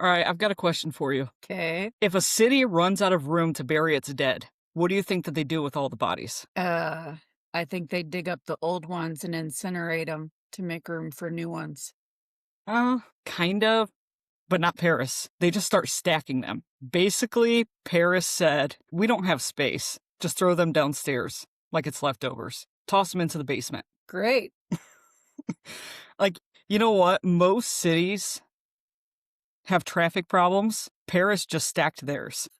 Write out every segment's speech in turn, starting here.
All right, I've got a question for you. Okay. If a city runs out of room to bury its dead, what do you think that they do with all the bodies? I think they dig up the old ones and incinerate them to make room for new ones. Kind of, but not Paris. They just start stacking them. Basically, Paris said, we don't have space. Just throw them downstairs like it's leftovers. Toss them into the basement. Great. Like, you know what? Most cities have traffic problems. Paris just stacked theirs.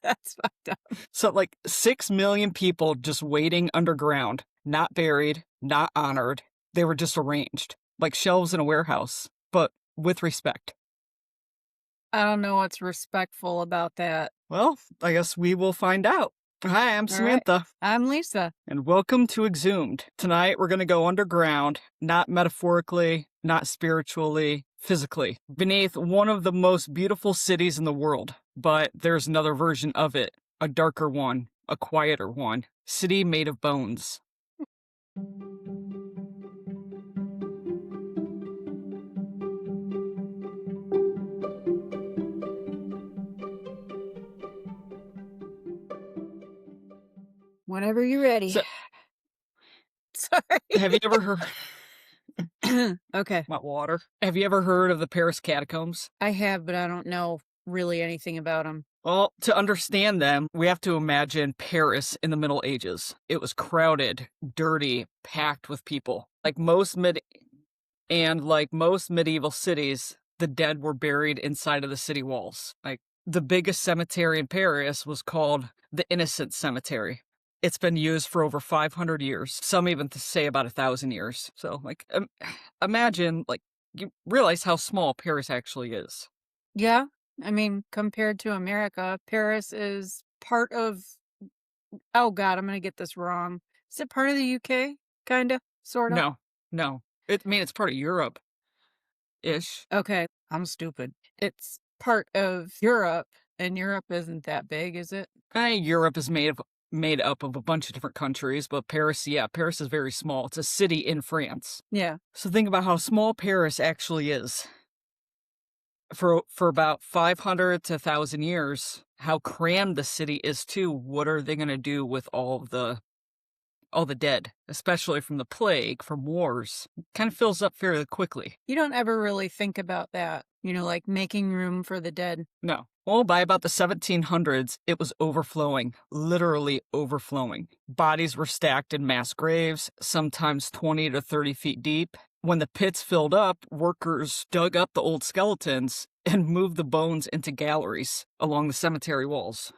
That's fucked up. So, like, 6 million people just waiting underground, not buried, not honored. They were just arranged, like shelves in a warehouse, but with respect. I don't know what's respectful about that. Well, I guess we will find out. Hi, I'm All right. Samantha, I'm Lisa. and welcome to Exhumed. Tonight, we're going to go underground, not metaphorically, not spiritually, physically, beneath one of the most beautiful cities in the world. But there's another version of it, a darker one, a quieter one, city made of bones. Whenever you're ready. So, Sorry. have you ever heard Okay. about water? Have you ever heard of the Paris Catacombs? I have, but I don't know really anything about them. Well, to understand them, we have to imagine Paris in the Middle Ages. It was crowded, dirty, packed with people. Like most medieval cities, the dead were buried inside of the city walls. Like the biggest cemetery in Paris was called the Innocent Cemetery. It's been used for over 500 years. Some even say about 1,000 years. So, like, imagine, like, you realize how small Paris actually is. Yeah. I mean, compared to America, Paris is part of, oh God, I'm going to get this wrong. Is it part of the UK? Kind of? Sort of? No. It's part of Europe-ish. Okay. I'm stupid. It's part of Europe, and Europe isn't that big, is it? Europe is made up of a bunch of different countries, but Paris is very small. It's a city in France. Yeah. So think about how small Paris actually is. For about 500 to 1,000 years, how crammed the city is too. What are they going to do with all the dead, especially from the plague, from wars? It kind of fills up fairly quickly. You don't ever really think about that, like making room for the dead. No. Well, by about the 1700s, it was overflowing, literally overflowing. Bodies were stacked in mass graves, sometimes 20 to 30 feet deep. When the pits filled up, workers dug up the old skeletons and moved the bones into galleries along the cemetery walls.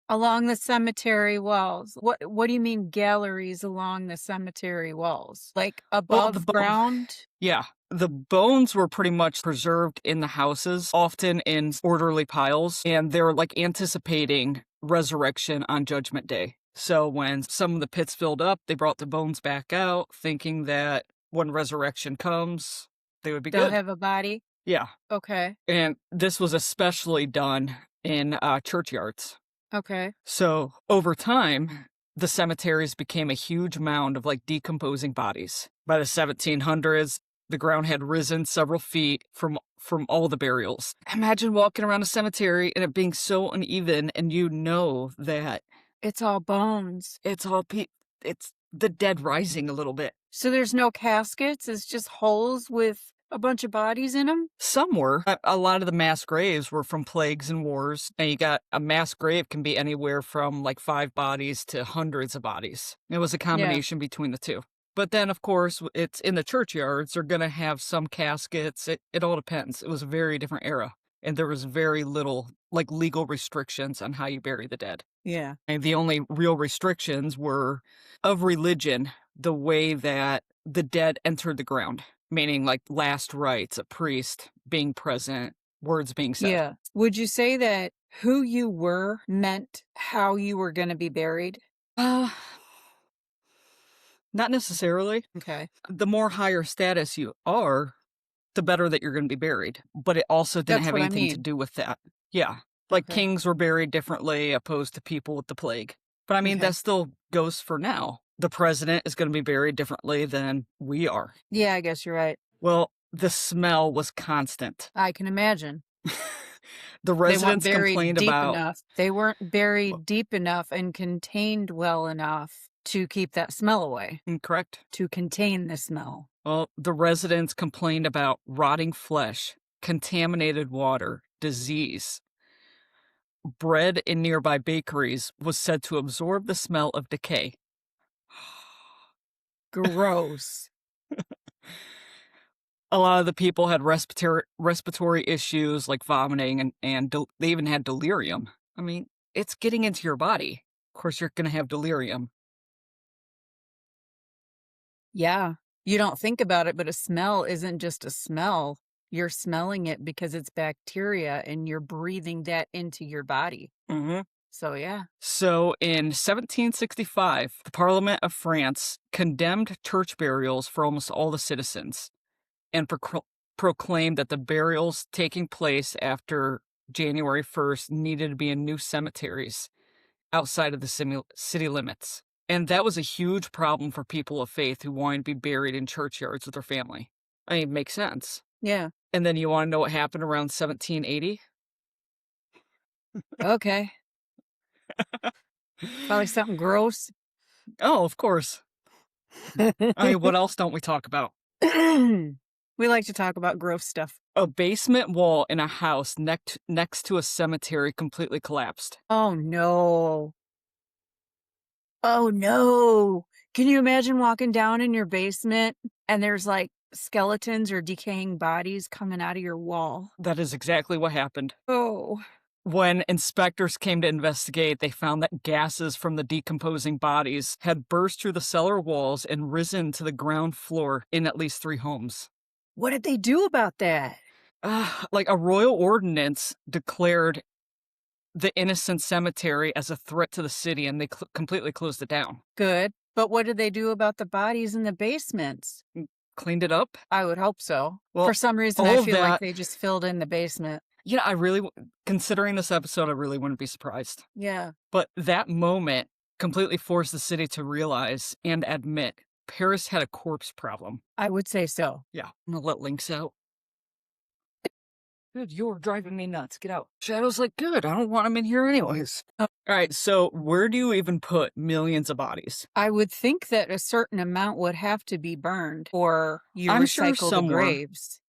Along the cemetery walls. What do you mean galleries along the cemetery walls? Like above ground? Yeah. The bones were pretty much preserved in the houses, often in orderly piles, and they were like anticipating resurrection on Judgment Day. So when some of the pits filled up, they brought the bones back out, thinking that when resurrection comes, they would be They'll good. have a body? Yeah. Okay. And this was especially done in churchyards. Okay. So over time, the cemeteries became a huge mound of like decomposing bodies. By the 1700s, the ground had risen several feet from all the burials. Imagine walking around a cemetery and it being so uneven, and you know that it's all bones. It's the dead rising a little bit. So there's no caskets? It's just holes with a bunch of bodies in them? Some were. A lot of the mass graves were from plagues and wars. And you got a mass grave can be anywhere from like 5 bodies to hundreds of bodies. It was a combination between the two. But then, of course, it's in the churchyards. They're going to have some caskets. It all depends. It was a very different era. And there was very little like legal restrictions on how you bury the dead. Yeah. And the only real restrictions were of religion, the way that the dead entered the ground. Meaning like last rites, a priest being present, words being said. Yeah. Would you say that who you were meant how you were going to be buried? Not necessarily. Okay. The more higher status you are, the better that you're going to be buried. But it also didn't have anything to do with that. Yeah. Like kings were buried differently opposed to people with the plague. But I mean, that still goes for now. The president is going to be buried differently than we are. Yeah, I guess you're right. Well, the smell was constant. I can imagine. The They weren't residents buried complained deep about enough. They weren't buried deep enough and contained well enough to keep that smell away, correct. to contain the smell. Well, the residents complained about rotting flesh, contaminated water, disease. Bread in nearby bakeries was said to absorb the smell of decay. Gross. A lot of the people had respiratory issues like vomiting and they even had delirium. I mean, it's getting into your body. Of course, you're going to have delirium. Yeah. You don't think about it, but a smell isn't just a smell. You're smelling it because it's bacteria and you're breathing that into your body. Mm-hmm. So, yeah. So in 1765, the Parliament of France condemned church burials for almost all the citizens and proclaimed that the burials taking place after January 1st needed to be in new cemeteries outside of the city limits. And that was a huge problem for people of faith who wanted to be buried in churchyards with their family. I mean, it makes sense. Yeah. And then you want to know what happened around 1780? Okay. Probably something gross. Oh, of course. I mean, what else don't we talk about? We like to talk about gross stuff. A basement wall in a house next to a cemetery completely collapsed. Oh, no. Oh, no. Can you imagine walking down in your basement and there's like skeletons or decaying bodies coming out of your wall? That is exactly what happened. Oh. When inspectors came to investigate, they found that gases from the decomposing bodies had burst through the cellar walls and risen to the ground floor in at least 3 homes. What did they do about that? Like a royal ordinance declared the innocent cemetery as a threat to the city, and they completely closed it down. Good. But what did they do about the bodies in the basements? Cleaned it up? I would hope so. Well, for some reason, I feel like they just filled in the basement. Yeah, considering this episode, I really wouldn't be surprised. Yeah. But that moment completely forced the city to realize and admit Paris had a corpse problem. I would say so. Yeah. I'm gonna let Lynx out. Good, you're driving me nuts. Get out. Shadow's like, good, I don't want him in here anyways. All right, so where do you even put millions of bodies? I would think that a certain amount would have to be burned or you I'm recycle sure the graves.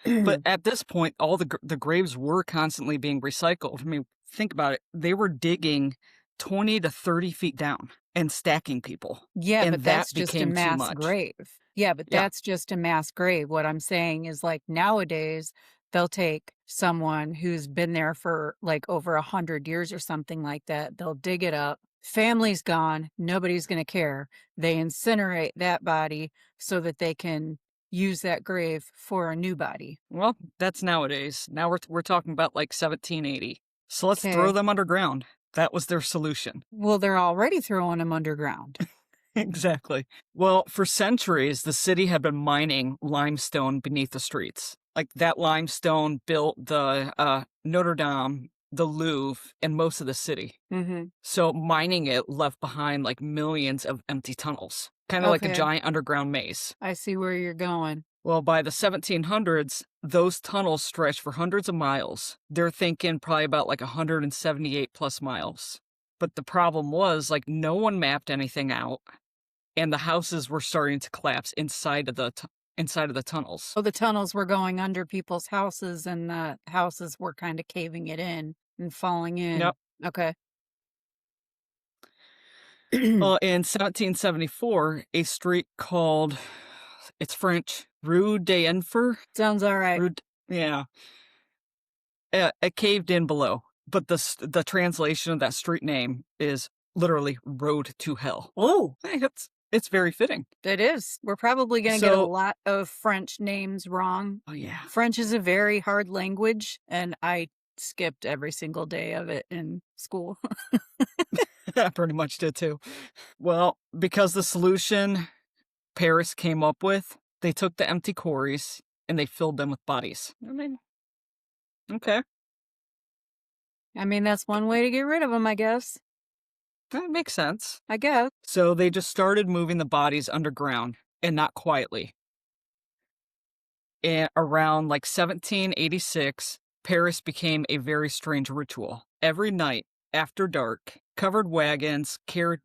But at this point, all the graves were constantly being recycled. I mean, think about it. They were digging 20 to 30 feet down and stacking people. Yeah, and but that's just a mass much. grave. Yeah, but that's just a mass grave. What I'm saying is like nowadays, they'll take someone who's been there for like over 100 years or something like that. They'll dig it up. Family's gone. Nobody's going to care. They incinerate that body so that they can use that grave for a new body. Well, that's nowadays. Now we're talking about like 1780. So let's throw them underground. That was their solution. Well, they're already throwing them underground. Exactly. Well, for centuries, the city had been mining limestone beneath the streets. Like that limestone built the Notre Dame, the Louvre, and most of the city. Mm-hmm. So mining it left behind like millions of empty tunnels, kind of like a giant underground maze. I see where you're going. Well, by the 1700s, those tunnels stretched for hundreds of miles. They're thinking probably about like 178 plus miles. But the problem was like no one mapped anything out, and the houses were starting to collapse inside of the tunnels. So the tunnels were going under people's houses, and the houses were kind of caving it in and falling in. Yep. Okay. Well, in 1774, a street called, it's French, Rue d'Enfer. Sounds all right. It caved in below, but the translation of that street name is literally Road to Hell. Oh, it's very fitting. It is. We're probably going to get a lot of French names wrong. Oh, yeah. French is a very hard language, and I skipped every single day of it in school. I pretty much did too. Well, because the solution Paris came up with, they took the empty quarries and they filled them with bodies. I mean, okay. I mean, that's one way to get rid of them, I guess. That makes sense. I guess. So they just started moving the bodies underground, and not quietly. And around like 1786, Paris became a very strange ritual. Every night after dark, covered wagons carried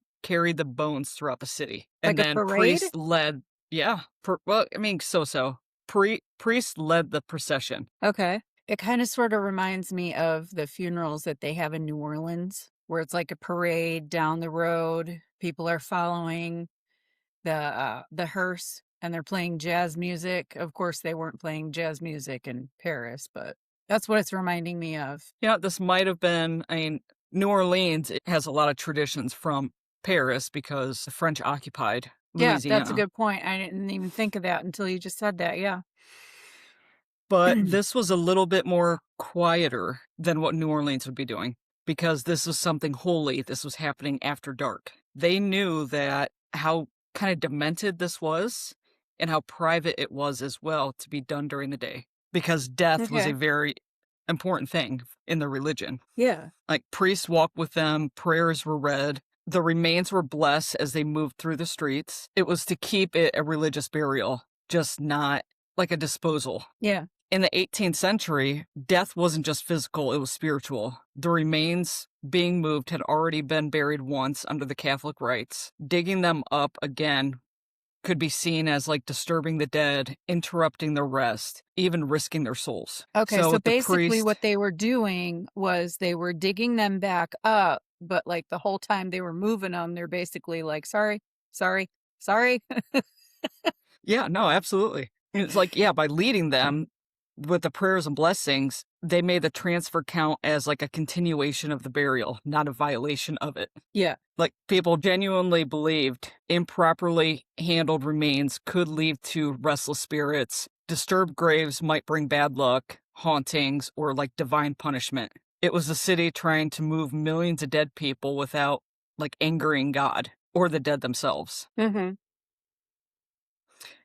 the bones throughout the city. And Like a then parade? priests led, yeah, well, I mean, so. Priests led the procession. Okay. It kind of sort of reminds me of the funerals that they have in New Orleans, where it's like a parade down the road. People are following the hearse and they're playing jazz music. Of course, they weren't playing jazz music in Paris, but that's what it's reminding me of. Yeah, this might have been, I mean, New Orleans, it has a lot of traditions from Paris because the French occupied Yeah, that's a Louisiana. good point. I didn't even think of that until you just said that. Yeah. But this was a little bit more quieter than what New Orleans would be doing because this was something holy. This was happening after dark. They knew that how kind of demented this was and how private it was as well to be done during the day because death was a Okay. very important thing in the religion. Yeah. Like priests walked with them, prayers were read, the remains were blessed as they moved through the streets. It was to keep it a religious burial, just not like a disposal. Yeah. In the 18th century, death wasn't just physical, it was spiritual. The remains being moved had already been buried once under the Catholic rites. Digging them up again could be seen as like disturbing the dead, interrupting their rest, even risking their souls. Okay, so with the basically priest, what they were doing was they were digging them back up, but like the whole time they were moving them, they're basically like, sorry, sorry, sorry. yeah, no, absolutely. And it's like, yeah, by leading them with the prayers and blessings, they made the transfer count as like a continuation of the burial, not a violation of it. Yeah. Like people genuinely believed improperly handled remains could lead to restless spirits. Disturbed graves might bring bad luck, hauntings, or like divine punishment. It was the city trying to move millions of dead people without like angering God or the dead themselves. Mm-hmm.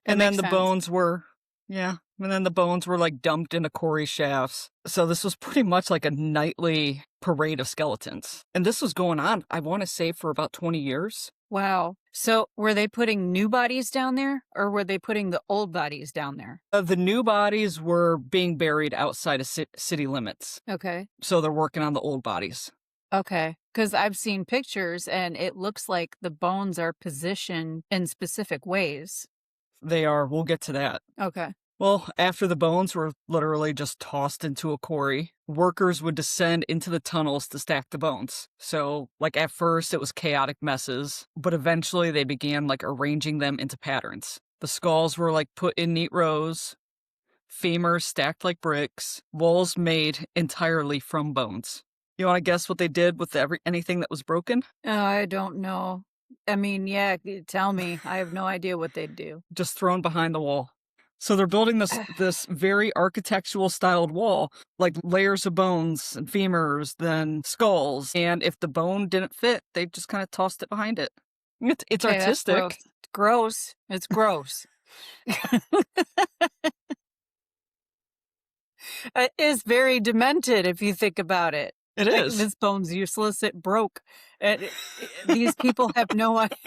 And then the bones were, yeah, and then the bones were like dumped into quarry shafts. So this was pretty much like a nightly parade of skeletons. And this was going on, I want to say, for about 20 years. Wow. So were they putting new bodies down there or were they putting the old bodies down there? The new bodies were being buried outside of city limits. Okay. So they're working on the old bodies. Okay. Because I've seen pictures and it looks like the bones are positioned in specific ways. They are. We'll get to that. Okay. Well, after the bones were literally just tossed into a quarry, workers would descend into the tunnels to stack the bones. So, like, at first it was chaotic messes, but eventually they began, like, arranging them into patterns. The skulls were, like, put in neat rows, femurs stacked like bricks, walls made entirely from bones. You want to guess what they did with anything that was broken? I don't know. I mean, yeah, tell me. I have no idea what they'd do. Just thrown behind the wall. So they're building this very architectural styled wall, like layers of bones and femurs, then skulls. And if the bone didn't fit, they just kind of tossed it behind it. It's Okay, artistic. That's gross. It's gross. It is very demented if you think about it. It Like, is. this bone's useless. It broke. These people have no idea.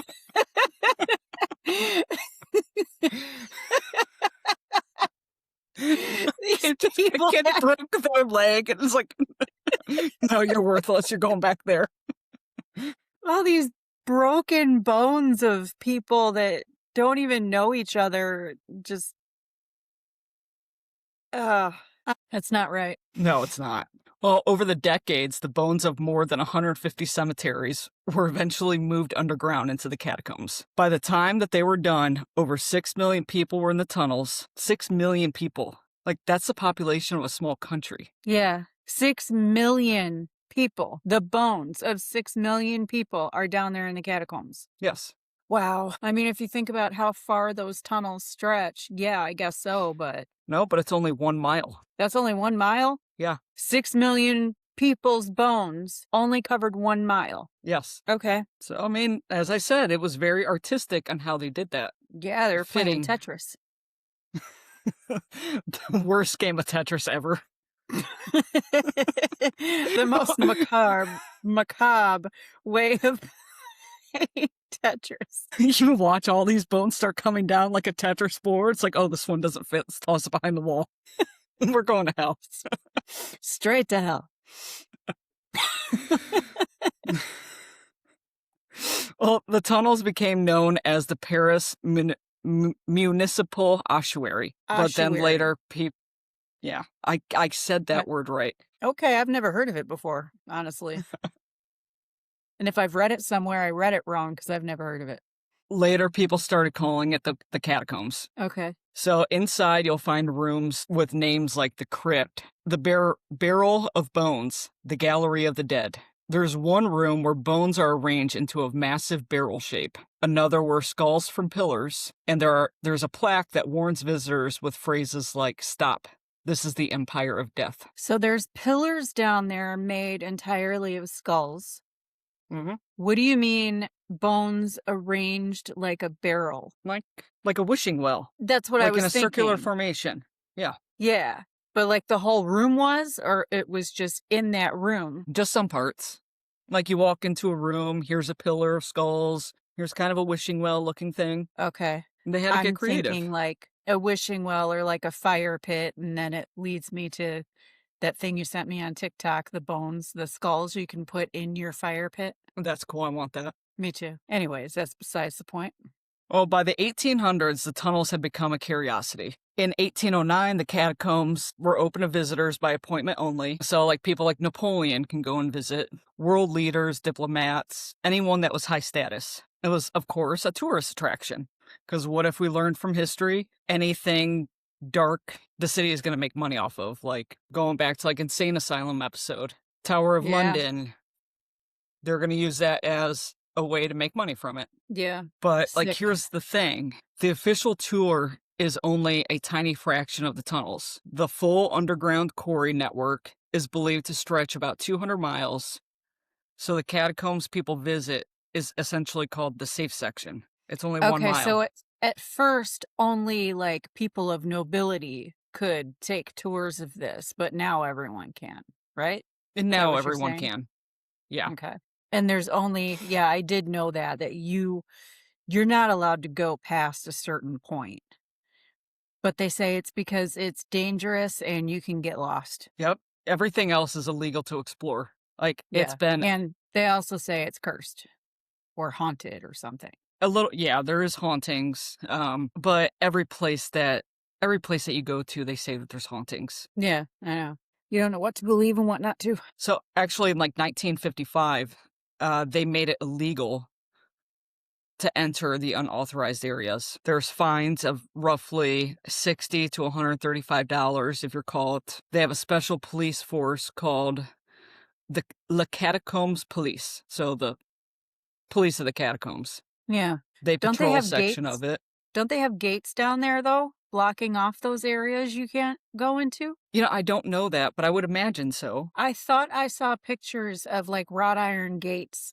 These people Kid broke their leg, and it's like, no, you're worthless. You're going back there. all these broken bones of people that don't even know each other. Just, that's not right. No, it's not. Well, over the decades, the bones of more than 150 cemeteries were eventually moved underground into the catacombs. By the time that they were done, over 6 million people were in the tunnels. 6 million people. Like, that's the population of a small country. Yeah. 6 million people. The bones of 6 million people are down there in the catacombs. Yes. Wow. I mean, if you think about how far those tunnels stretch, yeah, I guess so, but No, but it's only 1 mile. that's only 1 mile? Yeah. 6 million people's bones only covered 1 mile. Yes. Okay. So, I mean, as I said, it was very artistic on how they did that. Yeah, they're playing Fitting. Tetris. The worst game of Tetris ever. The most macabre way of Tetris. You watch all these bones start coming down like a Tetris board. It's like, oh, this one doesn't fit. Let's toss it behind the wall. We're going to hell. Straight to hell. Well, the tunnels became known as the Paris Municipal Ossuary. But then later, yeah, I said that word right. Okay, I've never heard of it before, honestly. And if I've read it somewhere, I read it wrong because I've never heard of it. Later, people started calling it the catacombs. Okay. So inside, you'll find rooms with names like the crypt, the barrel of bones, the gallery of the dead. There's one room where bones are arranged into a massive barrel shape, another where skulls from pillars, and there's a plaque that warns visitors with phrases like, "Stop, this is the Empire of Death." So there's pillars down there made entirely of skulls. Mm-hmm. What do you mean bones arranged like a barrel? Like a wishing well. That's what I was thinking. Like in a circular formation. Yeah. Yeah. But like the whole room was, or it was just in that room? Just some parts. Like you walk into a room, here's a pillar of skulls, here's kind of a wishing well looking thing. Okay. And they had to get creative. I'm thinking like a wishing well or like a fire pit, and then it leads me to that thing you sent me on TikTok, the bones, the skulls you can put in your fire pit. That's cool. I want that. Me too. Anyways, that's besides the point. Well, by the 1800s, the tunnels had become a curiosity. In 1809, the catacombs were open to visitors by appointment only. So, like, people like Napoleon can go and visit, world leaders, diplomats, anyone that was high status. It was, of course, a tourist attraction. Because what if we learned from history, anything dark the city is going to make money off of? Like, going back to, like, Insane Asylum episode, Tower of London. They're going to use that as a way to make money from it. Yeah. But like, here's the thing. The official tour is only a tiny fraction of the tunnels. The full underground quarry network is believed to stretch about 200 miles. So the catacombs people visit is essentially called the safe section. It's only 1 mile. Okay, so at first only like people of nobility could take tours of this, but now everyone can, right? And now everyone can. Yeah. Okay. And there's only, I did know that you're not allowed to go past a certain point. But they say it's because it's dangerous and you can get lost. Yep. Everything else is illegal to explore. Like, it's been... And they also say it's cursed or haunted or something. A little, there is hauntings. But every place that you go to, they say that there's hauntings. Yeah, I know. You don't know what to believe and what not to. So actually, in like 1955, they made it illegal to enter the unauthorized areas. There's fines of roughly $60 to $135 if you're caught. They have a special police force called the Catacombs Police. So the police of the catacombs. Yeah. They patrol a section of it. Don't they have gates down there, though, blocking off those areas you can't go into? You know, I don't know that, but I would imagine so. I thought I saw pictures of, like, wrought iron gates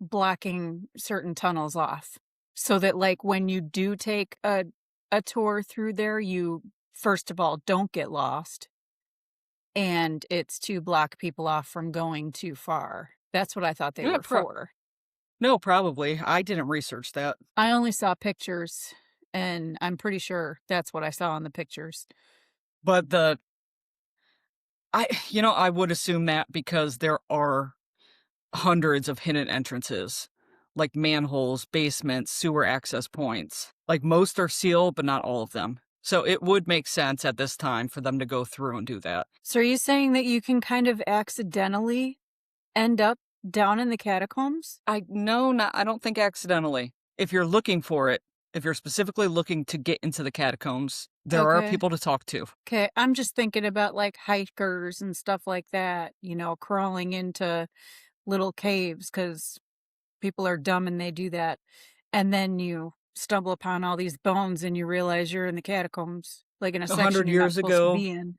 blocking certain tunnels off. So that, like, when you do take a tour through there, you, first of all, don't get lost. And it's to block people off from going too far. That's what I thought they were for. No, probably. I didn't research that. I only saw pictures, and I'm pretty sure that's what I saw in the pictures. But I would assume that because there are hundreds of hidden entrances, like manholes, basements, sewer access points. Like, most are sealed, but not all of them. So it would make sense at this time for them to go through and do that. So are you saying that you can kind of accidentally end up down in the catacombs? I don't think accidentally. If you're looking for it, if you're specifically looking to get into the catacombs, there are people to talk to. Okay, I'm just thinking about like hikers and stuff like that, crawling into little caves because people are dumb and they do that. And then you stumble upon all these bones and you realize you're in the catacombs, like in a section 100 you're not years supposed ago. to be in.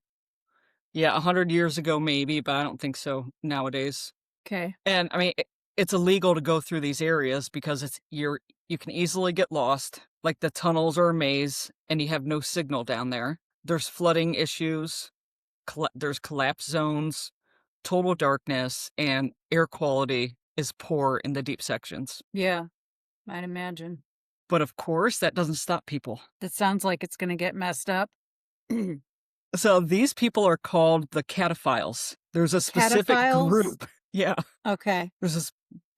Yeah, 100 years ago maybe, but I don't think so nowadays. Okay. And I mean, it's illegal to go through these areas because you can easily get lost. Like, the tunnels are a maze and you have no signal down there. There's flooding issues. There's collapse zones, total darkness, and air quality is poor in the deep sections. Yeah, I'd imagine. But of course, that doesn't stop people. That sounds like it's gonna get messed up. So these people are called the Cataphiles. There's a specific Cataphiles? group. Yeah. Okay. There's a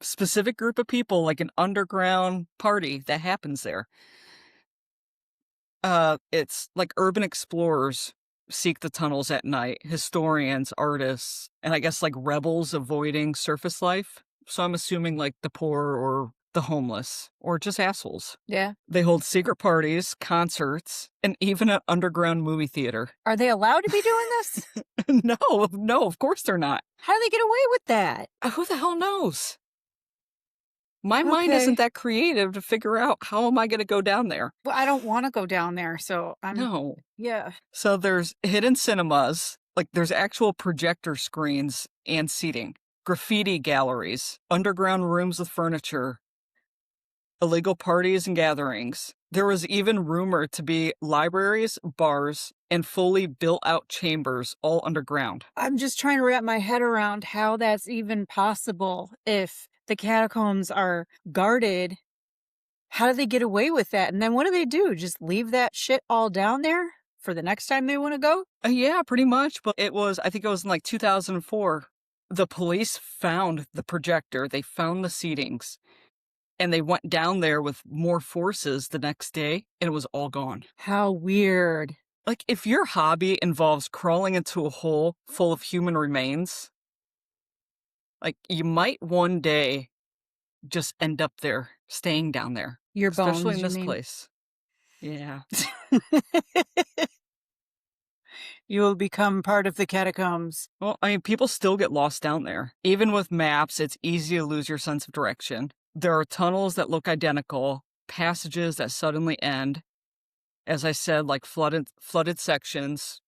specific group of people, like an underground party that happens there. It's like urban explorers seek the tunnels at night, historians, artists, and I guess like rebels avoiding surface life. So I'm assuming like the poor or the homeless or just assholes. Yeah. They hold secret parties, concerts, and even an underground movie theater. Are they allowed to be doing this? No, of course they're not. How do they get away with that? Who the hell knows? My mind isn't that creative to figure out how am I going to go down there. Well, I don't want to go down there, so No. Yeah. So there's hidden cinemas, like there's actual projector screens and seating, graffiti galleries, underground rooms with furniture, illegal parties and gatherings. There was even rumored to be libraries, bars, and fully built-out chambers all underground. I'm just trying to wrap my head around how that's even possible if the catacombs are guarded. How do they get away with that? And then what do they do? Just leave that shit all down there for the next time they want to go? Yeah, pretty much. But I think it was in like 2004. The police found the projector, they found the seatings, and they went down there with more forces the next day, and it was all gone. How weird. Like, if your hobby involves crawling into a hole full of human remains, like, you might one day just end up there, staying down there. Your bones, especially in you this mean? place. Yeah. You will become part of the catacombs. Well, I mean, people still get lost down there. Even with maps, it's easy to lose your sense of direction. There are tunnels that look identical, passages that suddenly end. As I said, like flooded sections,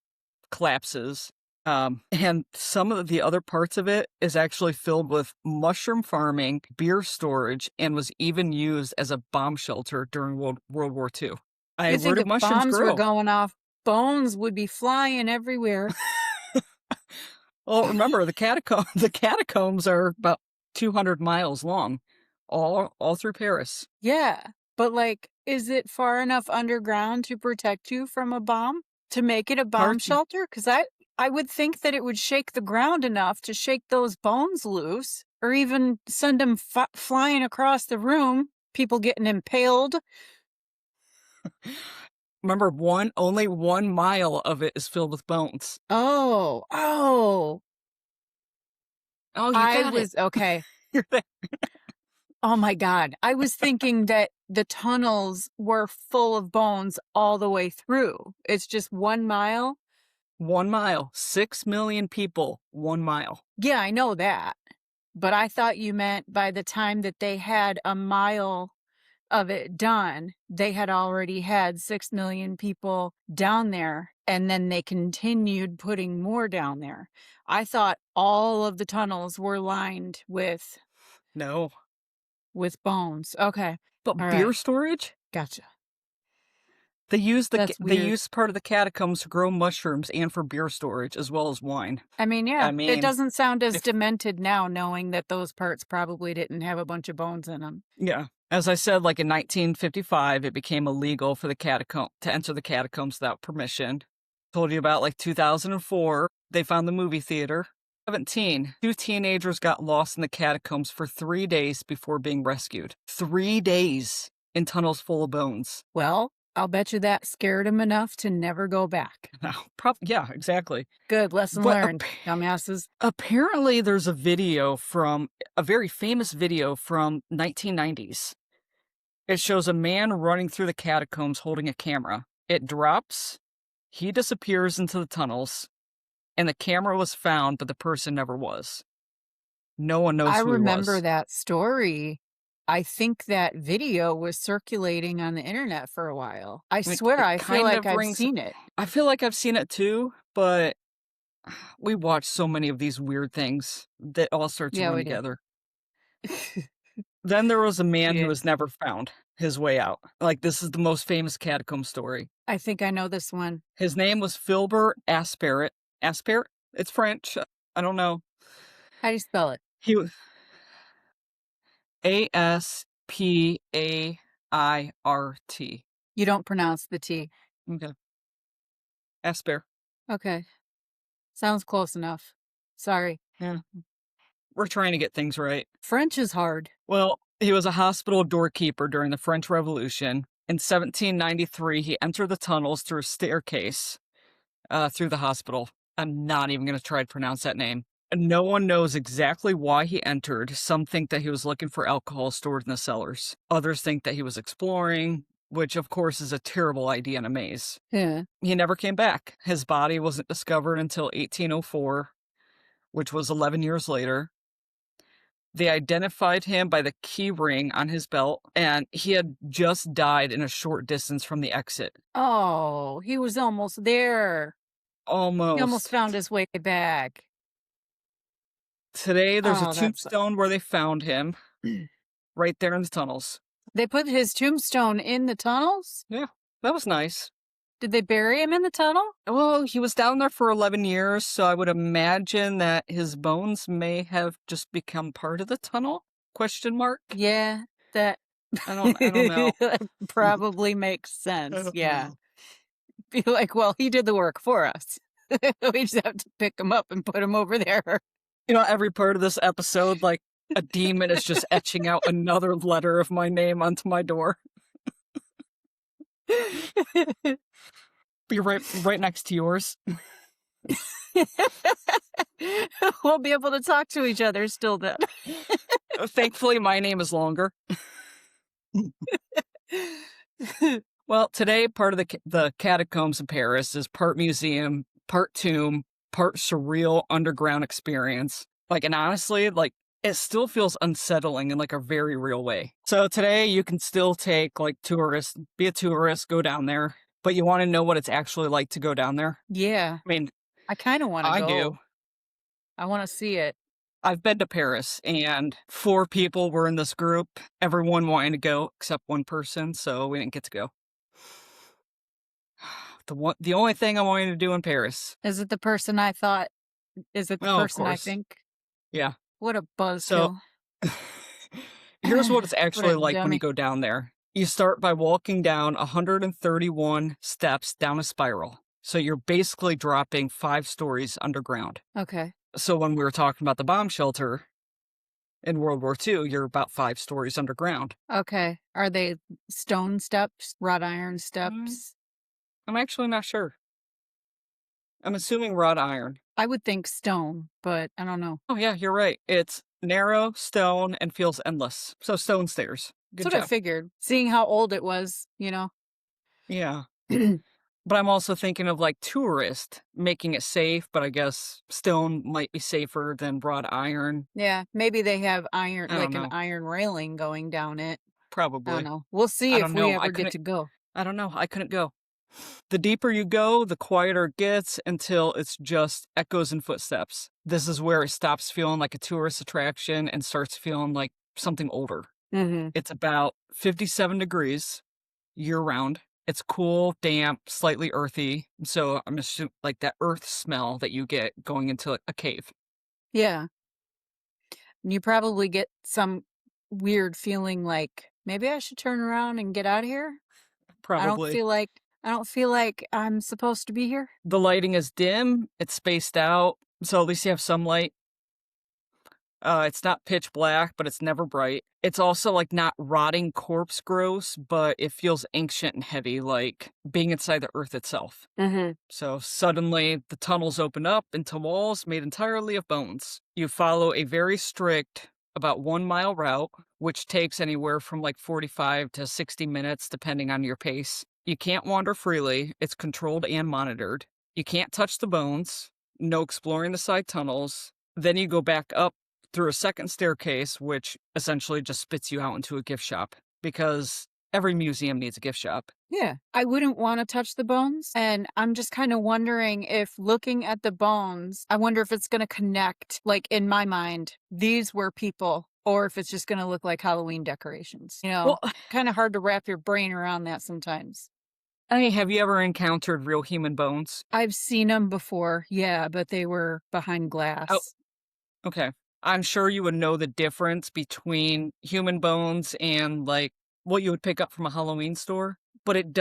collapses. And some of the other parts of it is actually filled with mushroom farming, beer storage, and was even used as a bomb shelter during World War II. You think if bombs were going off, bones would be flying everywhere. Well, remember, the catacombs are about 200 miles long, all through Paris. Yeah, but like, is it far enough underground to protect you from a bomb? To make it a bomb shelter? Because I would think that it would shake the ground enough to shake those bones loose, or even send them flying across the room, people getting impaled. Remember, only 1 mile of it is filled with bones. Oh, you got it. Okay. You're there. Oh my God. I was thinking that the tunnels were full of bones all the way through. It's just 1 mile. 1 mile, 6 million people, 1 mile. Yeah, I know that. But I thought you meant by the time that they had a mile of it done, they had already had 6 million people down there, and then they continued putting more down there. I thought all of the tunnels were lined with... No. With bones. Okay. But beer storage? Gotcha. They use part of the catacombs to grow mushrooms and for beer storage as well as wine. I mean, it doesn't sound as demented now, knowing that those parts probably didn't have a bunch of bones in them. Yeah. As I said, like in 1955, it became illegal for to enter the catacombs without permission. Told you about like 2004, they found the movie theater. 2017, 2 teenagers got lost in the catacombs for 3 days before being rescued. 3 days in tunnels full of bones. Well, I'll bet you that scared them enough to never go back. No, yeah, exactly. Good, lesson learned, dumbasses. Apparently, there's a very famous video from 1990s. It shows a man running through the catacombs holding a camera. It drops, he disappears into the tunnels, and the camera was found, but the person never was. No one knows who he was. I remember that story. I think that video was circulating on the internet for a while. I swear, I feel like I've seen it. I feel like I've seen it too, but we watch so many of these weird things that all start to run together. Then there was a man who was never found his way out. Like, this is the most famous catacomb story. I think I know this one. His name was Philbert Asperet. Asperet? It's French. I don't know. How do you spell it? Aspairt. You don't pronounce the T. Okay. Asper. Okay. Sounds close enough. Sorry. Yeah. We're trying to get things right. French is hard. Well, he was a hospital doorkeeper during the French Revolution. In 1793, he entered the tunnels through a staircase through the hospital. I'm not even going to try to pronounce that name. No one knows exactly why he entered. Some think that he was looking for alcohol stored in the cellars. Others think that he was exploring, which of course is a terrible idea in a maze. Yeah. He never came back. His body wasn't discovered until 1804, which was 11 years later. They identified him by the key ring on his belt, and he had just died in a short distance from the exit. Oh, he was almost there. Almost. He almost found his way back. Today, there's a tombstone where they found him, right there in the tunnels. They put his tombstone in the tunnels? Yeah, that was nice. Did they bury him in the tunnel? Well, he was down there for 11 years, so I would imagine that his bones may have just become part of the tunnel? Question mark? Yeah, that I don't know. that probably makes sense. Yeah. Be like, well, he did the work for us. We just have to pick him up and put him over there. You know, every part of this episode, like a demon is just etching out another letter of my name onto my door. Be right next to yours. We'll be able to talk to each other still then. Thankfully, my name is longer. Well, today, part of the catacombs in Paris is part museum, part tomb, part surreal underground experience. Like, and honestly, like, it still feels unsettling in like a very real way. So today you can still take like tourists, be a tourist, go down there, but you want to know what it's actually like to go down there? Yeah. I mean, I kind of want to go. I do. I want to see it. I've been to Paris, and 4 people were in this group, everyone wanting to go except one person, so we didn't get to go. The only thing I wanted to do in Paris. Is it the person I thought? Is it the person I think? Yeah. What a buzzkill. So, here's what it's actually like when you go down there. You start by walking down 131 steps down a spiral. So you're basically dropping 5 stories underground. Okay. So when we were talking about the bomb shelter in World War II, you're about 5 stories underground. Okay. Are they stone steps, wrought iron steps? I'm actually not sure. I'm assuming wrought iron. I would think stone, but I don't know. Oh, yeah, you're right. It's narrow, stone, and feels endless. So stone stairs. Good That's job. what I figured. Seeing how old it was, you know? Yeah. But I'm also thinking of like tourists making it safe, but I guess stone might be safer than wrought iron. Yeah, maybe they have iron, like know. an iron railing going down it. Probably. I don't know. We'll see if we ever get to go. I don't know. I couldn't go. The deeper you go, the quieter it gets until it's just echoes and footsteps. This is where it stops feeling like a tourist attraction and starts feeling like something older. Mm-hmm. It's about 57 degrees year-round. It's cool, damp, slightly earthy. So I'm assuming like that earth smell that you get going into a cave. Yeah. You probably get some weird feeling like, maybe I should turn around and get out of here. Probably. I don't feel like I'm supposed to be here. The lighting is dim. It's spaced out. So at least you have some light. It's not pitch black, but it's never bright. It's also like not rotting corpse gross, but it feels ancient and heavy, like being inside the earth itself. Mm-hmm. So suddenly the tunnels open up into walls made entirely of bones. You follow a very strict, about 1 mile route, which takes anywhere from like 45 to 60 minutes, depending on your pace. You can't wander freely. It's controlled and monitored. You can't touch the bones. No exploring the side tunnels. Then you go back up through a second staircase, which essentially just spits you out into a gift shop, because every museum needs a gift shop. Yeah, I wouldn't want to touch the bones. And I'm just kind of wondering if looking at the bones, I wonder if it's going to connect, like in my mind, these were people, or if it's just going to look like Halloween decorations. You know, kind of hard to wrap your brain around that sometimes. I mean, have you ever encountered real human bones? I've seen them before, yeah, but they were behind glass. Oh, okay. I'm sure you would know the difference between human bones and, like, what you would pick up from a Halloween store, but it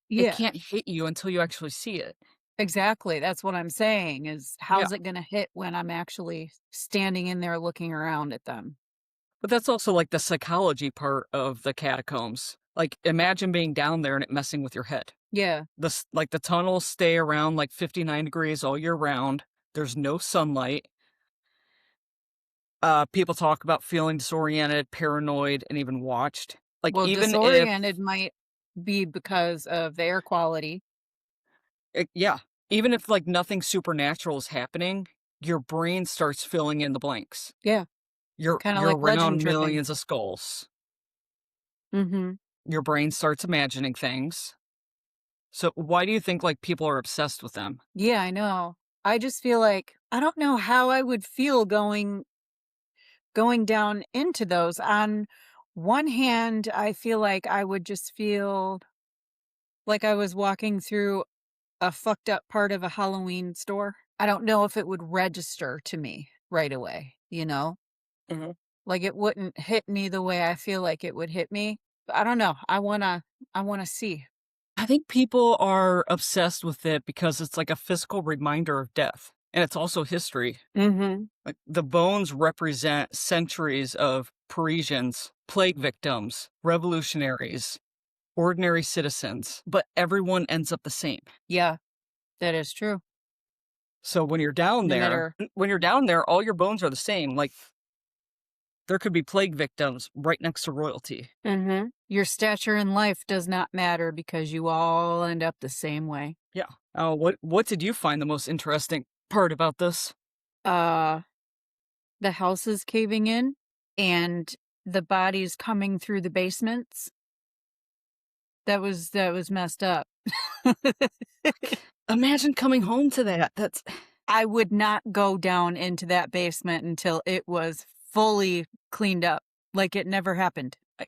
Yeah, can't hit you until you actually see it. exactly. That's what I'm saying is Yeah, how's it gonna hit when I'm actually standing in there looking around at them? but that's also, like, the psychology part of the catacombs. Like, imagine being down there and it messing with your head. Yeah. The tunnels stay around, like, 59 degrees all year round. There's no sunlight. People talk about feeling disoriented, paranoid, and even watched. Like, Well, even if disoriented might be because of the air quality. yeah, even if, like, nothing supernatural is happening, your brain starts filling in the blanks. Yeah, kinda You're like legend around tripping. millions of skulls. Mhm. Your brain starts imagining things. So why do you think, like, people are obsessed with them? Yeah, I know. I just feel like I don't know how I would feel going down into those. On one hand, I feel like I would just feel like I was walking through a fucked up part of a Halloween store. I don't know if it would register to me right away, you know? Mhm. Like it wouldn't hit me the way I feel like it would hit me. I don't know. I wanna see. I think people are obsessed with it because it's like a physical reminder of death, and it's also history. Mhm. Like, the bones represent centuries of Parisians, plague victims, revolutionaries, ordinary citizens, but everyone ends up the same. Yeah, that is true. So No matter when you're down there, all your bones are the same. Like, there could be plague victims right next to royalty. Mhm. Your stature in life does not matter because you all end up the same way. Yeah. What did you find the most interesting part about this? Uh, the houses caving in and the bodies coming through the basements, that was messed up. Imagine coming home to that. That's I would not go down into that basement until it was fully cleaned up, like it never happened. I,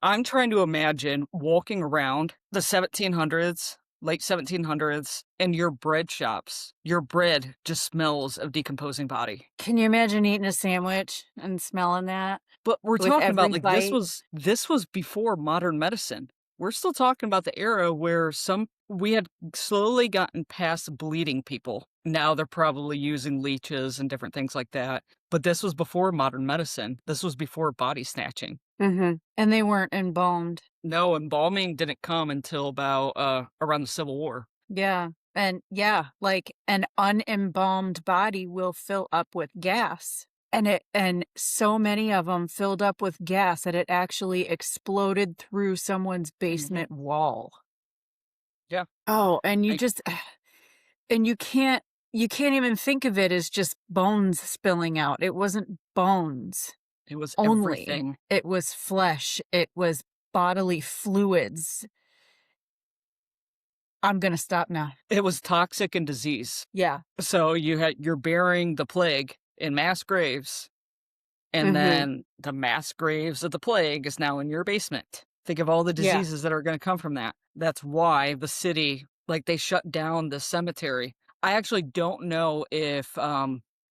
I'm trying to imagine walking around the 1700s, late 1700s, and your bread shops. Your bread just smells of decomposing body. Can you imagine eating a sandwich and smelling that But we're with talking about, every like, bite? this was before modern medicine. We're still talking about the era where some we had slowly gotten past bleeding people. Now they're probably using leeches and different things like that. But this was before modern medicine. This was before body snatching. Mhm. And they weren't embalmed. No, embalming didn't come until about around the Civil War. Yeah, and yeah, like, an unembalmed body will fill up with gas, and so many of them filled up with gas that it actually exploded through someone's Mhm. basement wall. Yeah, Oh, and you I, just and you can't even think of it as just bones spilling out. It wasn't bones it was only. everything. It was flesh, it was bodily fluids. I'm gonna stop now. It was toxic and disease. Yeah. So you're burying the plague in mass graves. And Mhm. then the mass graves of the plague is now in your basement. Think of all the Yeah. diseases that are gonna come from that. That's why the city, like, they shut down the cemetery. I actually don't know if,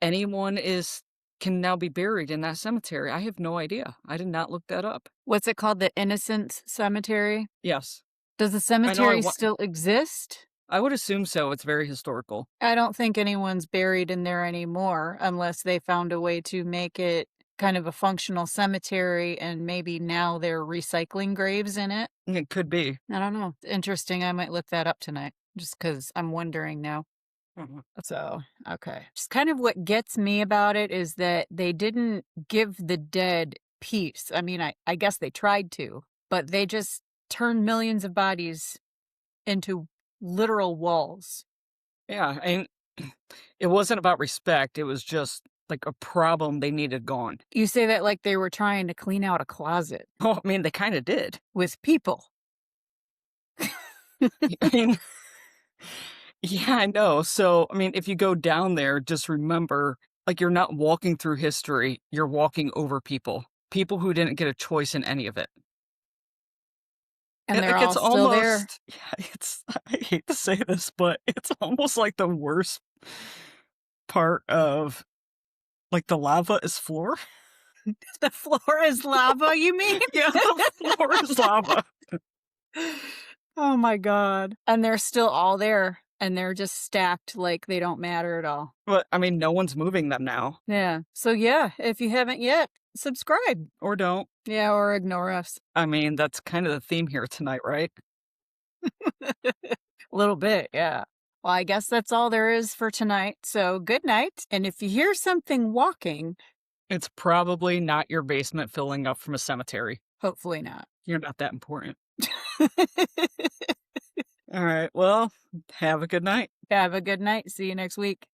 anyone is can now be buried in that cemetery. I have no idea. I did not look that up. What's it called? The Innocence Cemetery? Yes. Does the I know cemetery still exist? I would assume so, it's very historical. I don't think anyone's buried in there anymore unless they found a way to make it kind of a functional cemetery and maybe now they're recycling graves in it. It could be. I don't know. Interesting. I might look that up tonight just because I'm wondering now. Mhm. So, okay. Just kind of what gets me about it is that they didn't give the dead peace. I mean, I guess they tried to, but they just turned millions of bodies into literal walls. Yeah, and it wasn't about respect, it was just, like, a problem they needed gone. You say that like they were trying to clean out a closet Oh, I mean, they kinda did. with people. I mean, yeah, I know. So, I mean, if you go down there, just remember, like, you're not walking through history, you're walking over people who didn't get a choice in any of it. And they're Like, all it's still there. almost yeah, it's I hate to say this, but it's almost like the worst part of Like the lava is floor? The floor is lava, you mean? Yeah, the floor is lava. Oh my god. And they're still all there, and they're just stacked like they don't matter at all. But, I mean, no one's moving them now. Yeah. So, yeah, if you haven't yet, subscribe. Or don't. Yeah, or ignore us. I mean, that's kind of the theme here tonight, right? A little bit, yeah. Well, I guess that's all there is for tonight. So, good night. And if you hear something walking, It's probably not your basement filling up from a cemetery. hopefully not. You're not that important. All right. Well, have a good night. Have a good night. See you next week.